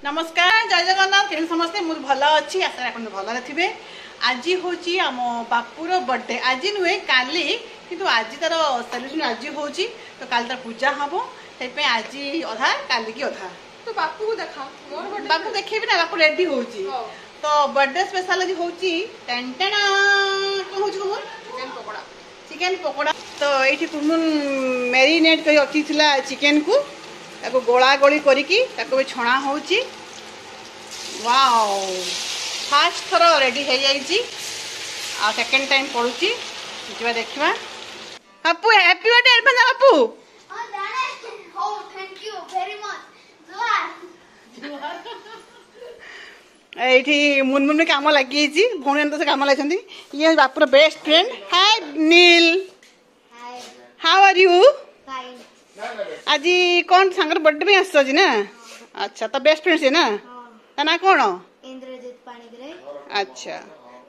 नमस्कार जय जगन्नाथ के समस्ते मुझे भल अच्छी आशा आप भल थे। आज हूँ आम बापूर बर्थडे आज नुहे काली किंतु आज तार सेलिब्रेशन आज हूँ तो काली तार पूजा हम से आज अधा काली की अधा तो बापू को देखा बापू देखेबी ना बापू रेडी हो तो बर्थडे स्पेशल आज हूँ टेंटेना कौन हूँ चिकन पकोड़ा चिकेन पकोड़ा तो ये कुमुन मेरीनेट कर रखी चिकेन को ताको गोला गोली करिकी ताको भी छणा होची। वाओ फास्ट थर रेडी हो जाइए आ सेकंड टाइम पड़ुची जिवा देखिबा। बापू हैप्पी बर्थडे एडवांस बापू। हां दादा हो थैंक यू वेरी मच जोहार एठी मुनमुन में काम लगी भौणी तो काम लगी ये बापूर best friend hi Neel hi how are you fine आज कौन सांगर बर्थडे में आस ना अच्छा तो बेस्ट फ्रेंड से ना ता ना कौन इंद्रजीत पाणिग्राही अच्छा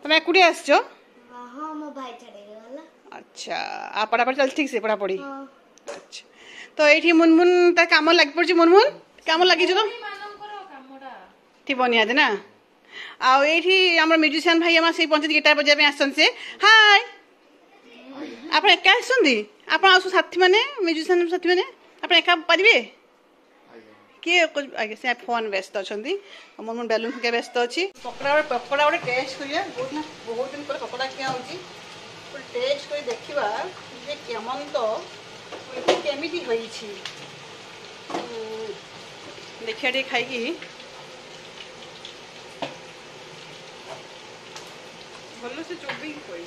तुम एकुटिया आसछ हां मो भाई छड़े गला अच्छा आ पढ़ापढ़ी चल ठीक से पढ़ापढ़ी हां अच्छा तो ये मुनमुन ता काम लग पड़ी मुनमुन काम लगी तो थी निहाती ना आउ ये आम म्यूजिशियन भाई आम से पंचायत गिटार बजाई आसन से हाय आप एका आसती आप साथी मैंने म्यूजिशियन साथी मैंने आप एका पारे किए आगे से फोन व्यस्त अच्छा मन बेलून फुके व्यस्त अच्छी पकड़ा पकड़ा गोटे टेस्ट करिया बहुत दिन पर पकड़ा क्या हो टेस्ट कर देखा जे केमन तो केमी होइछि देखिया टे खाई भल से चोबी कोई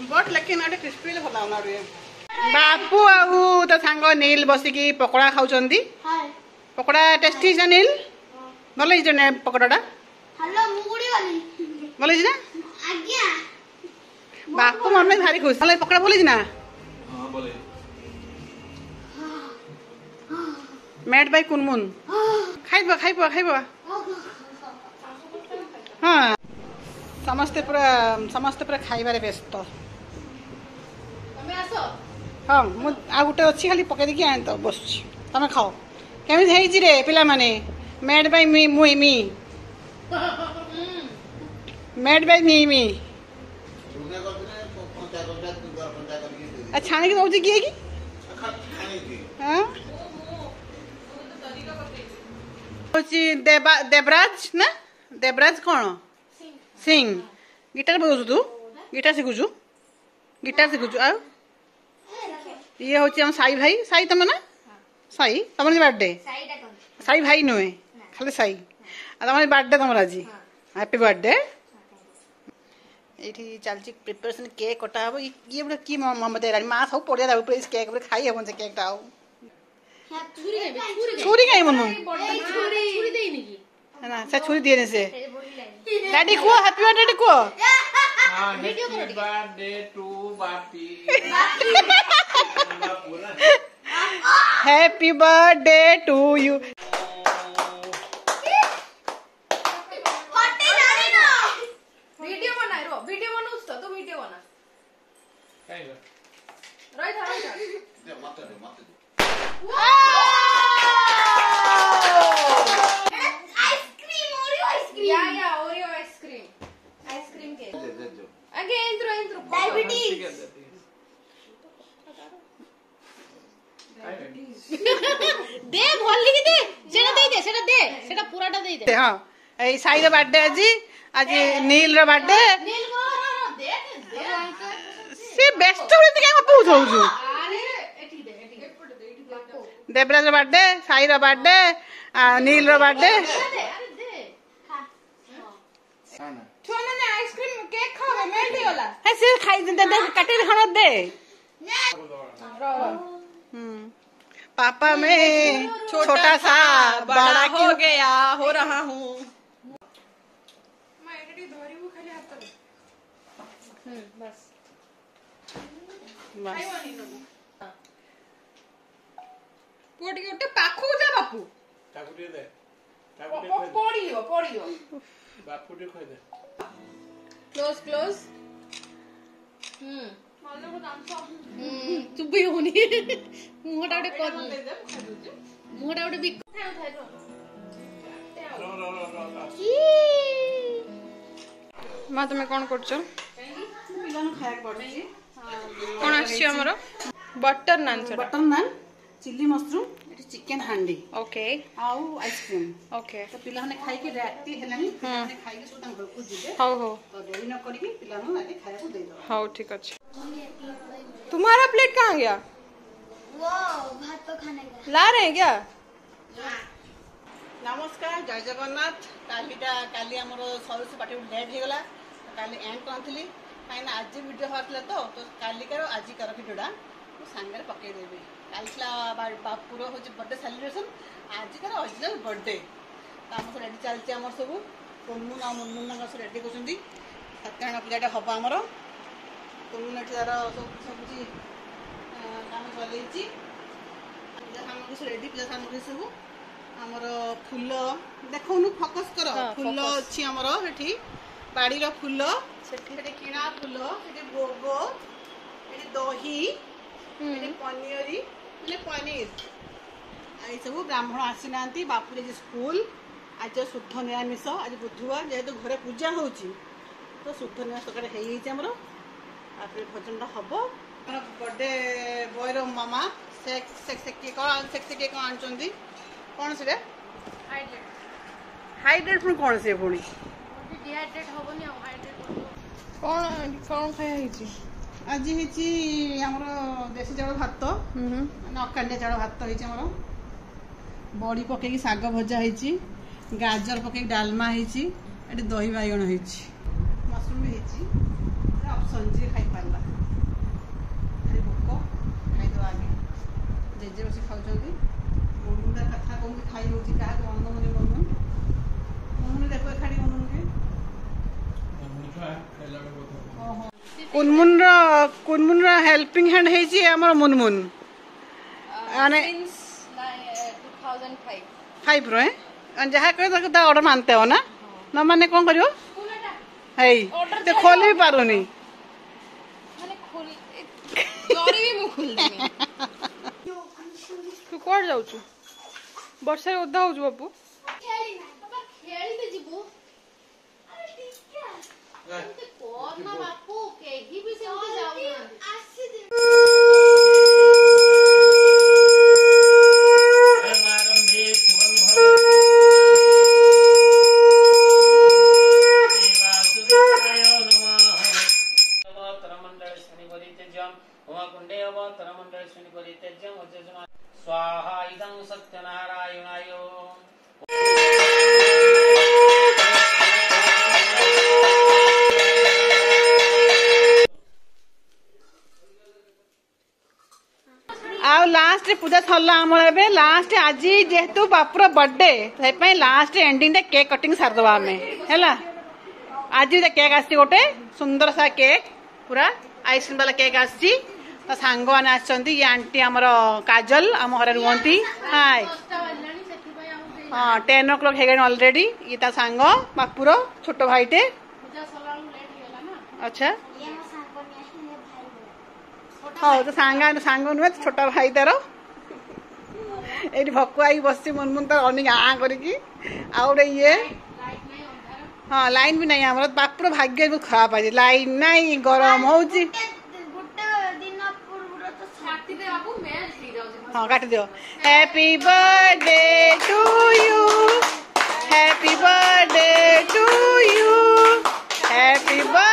बट लेकिन गोटे क्रिस्पी भल होना बापू आहू तो सांग नील बसिकी पकोड़ा खाऊं हाय पकोड़ा टेस्टी है नील भल पकोड़ा हेलो मुगुडी वाली भल ना आज्ञा बापू मन में भारी खुश भल पकोड़ा भल ना मेड बाय कुनमुन खाइब खाइब खाइब हाँ समस्ते पूरा खाइबारे व्यस्त तुम्हें आसो हाँ मु आ गोटे अच्छी खाली पकई देखिए आए तो बस तुम खाओ केमी रे पिला माने मेड बाय मी मुई मी मेड बाय मी छाणी की दौर किए कि हाँ देवराज ना देवराज कौन सिंह गिटार बजाऊ तू गिटार शिखुचु गिटार शिखुचु आ ये हूँ साई भाई साई तुम ना साई तुम बर्थडे साई भाई नुहे खाली साई तुम बर्थडे तुम आज हैप्पी बर्थडे ये चलती प्रिपरेशन केक कटा हम ये गोटे कि ममता है माँ सब पड़िया प्लीज केक खाई हे से केकटा आउ छुरी कहीं मन ना से छुरी दिए से डैडी को हैप्पी बर्थडे को happy birthday to Bapi happy birthday to you video बना रो वीडियो बनाउस तो वीडियो बना काई रही था दे मत दे आइसक्रीम ओरियो आइसक्रीम या ओरियो आइसक्रीम के दे आगे इंद्रो डायबिटीज दे भल्ली की दे सेटा पूराटा दे दे हाँ ये साई बर्थडे आज नील रो बर्थडे नील को दे से बेस्ट होते क्या बहुत होउछु अरे एठी दे एठी देवराज रो बर्थडे साई रो बर्थडे नील रो बर्थडे अरे दे खाना छोने ने आइसक्रीम केक खाओ मेल्ट ही होला है से खाई दे काटे खाना दे पापा मैं छोटा सा बड़ा हो गया हो रहा हूँ मैं एडी धरी वो खाली हाथ कर बस बस पोटी उठे पाखु जा बापू टाकुटी दे पड़ियो बापूटी खोई दे क्लोज ଚୁବି ହଉନି ମୁହଁଟା ଗୋଟେ ମୁହଁଟା ଗୋଟେ ବିକ ମା ତମେ କ'ଣ କରୁଛ? ପିଲାଙ୍କୁ ଖାଇବାକୁ ପଡୁଛି। କ'ଣ ଆସିଛି ଆମର? ବଟର ନାନ୍ ସେଟା। ବଟର ନାନ୍, ଚିଲି ମସରୁମ, ଏଠି ଚିକେନ ହାଣ୍ଡି ଓକେ ଆଉ ଆଇସ୍କ୍ରିମ। ଓକେ ତ ପିଲାମାନେ ଖାଇକି ରାତି ହେଲାଣି, ପିଲାମାନେ ଖାଇକି ସବୁ ତାଙ୍କ ଘରକୁ ଯିବେ। ହଉ ହଉ ତ ଡେରି ନ କରିକି ପିଲାମାନଙ୍କୁ ଆଗେ ଖାଇବାକୁ ଦେଇଦେବା। ହଉ ଠିକ ଅଛି। तुम्हारा प्लेट कहाँ गया? वो भात तो खाने का ला रहे हैं क्या? नमस्कार, जय जगन्नाथ। काली आमर सरुस पार्टी लेट हो गला, काली एंड करथली कहीं आज वीडियो होता तो कालिकार आजिकार भिडियोटा सांगे पकईदेवी। काली बापुर हूँ बर्थडे सेलिब्रेशन, आजिकार ओरिजिनल बर्थडे आम सब रेडी चलती आम सब कुनमुन आ मुनमुन सब रेडी कर सत्यनारायण पूजाटा हम आमर कुनमुन एटी तार सब काम चल सामग्री सब रेडी पूजा सामग्री सब आमर फूल देखौनु फोकस कर फूल अच्छी आमर एठी बाड़ीर फूल सेठी किणा फूल सेठी भोग एठी दही एठी पनीरी माने पनीर आई सब ब्राह्मण आसी नांती बापुरे जे स्कूल आज शुद्ध निरामिष आज बुधवार जेहेतु घरे पूजा होची तो शुद्ध निरामिष तक हे हिच हमर आपरे भोजनटा हबो बर्थडे बॉय रो मामा सेक सेक सेक के आनचंदी कौन से हाइड्रेट पुणी कौन से पुणी डिहाइड्रेट होबनी आ हाइड्रेट କ'ଣ କ'ଣ ଖାଇବା ହେଇଛି? आज ହେଇଛି ଆମର ଦେଶୀ ଚାଉଳ ଭାତ ମାନେ ଅକାଣ୍ଡିଆ ଚାଉଳ ଭାତ ହେଇଛି ଆମର ବଡ଼ି ପକେଇକି ଶାଗ ଭଜା ହେଇଛି ଗାଜର ପକେଇକି ଡାଲମା ହେଇଛି ଏଠି ଦହି ବାଇଗଣ ହେଇଛି ମସରୁମ ବି ହେଇଛି ଅପସନ୍ ଯିଏ ଖାଇପାରିଲା ଭାରି ଭୋକ ଖାଇଦେବା ଆଗେ ଜେଜେ ବସି ଖାଉଛନ୍ତି ମନୁଟା କଥା କହୁଛି ଖାଇ ହେଉଛି କାହାକୁ ମନମୁନି ମନମୁନି ଦେଖ ଖାଡ଼ି ମନମୁନି कुनमुन हेल्पिंग हैंड है आमर मुनमुन माने 2005 रो जहाँ कहे ऑर्डर मानते हो ना न माने कौन करियो है तो खोल भी पारुनी तू कौन जाऊ वर्षा ओदा हो बाबू खेली जीवु कोना बापू केही भी से उठे जाऊ ना स्वाहा इदं सत्यनारायणाय आउ लास्ट पूजा सरला आमर एबे लास्ट आज जेहेतु बापुर बर्थडे से लास्ट एंडिंग केक कटिंग सारदवा आम है आज केक आसी गोटे सुंदर सा केक पूरा आइसक्रीम वाला केक आसी तो सांग मैंने आसछंती ये आंटी आमर काजल आम घर रुहती हाय हाँ 10 o'clock है ऑलरेडी ये ता सांग बापुर छोट भाईटे अच्छा हाँ तो सांग नुहे छोटा भाई तार ये भकुआ बस मुनमुन तार अनेक आ करी ये हाँ लाइन भी नहीं आम बापुर भाग्य बहुत खराब आज लाइन नहीं गरम हो हाँ काट दियो happy birthday to you happy birthday to you happy birthday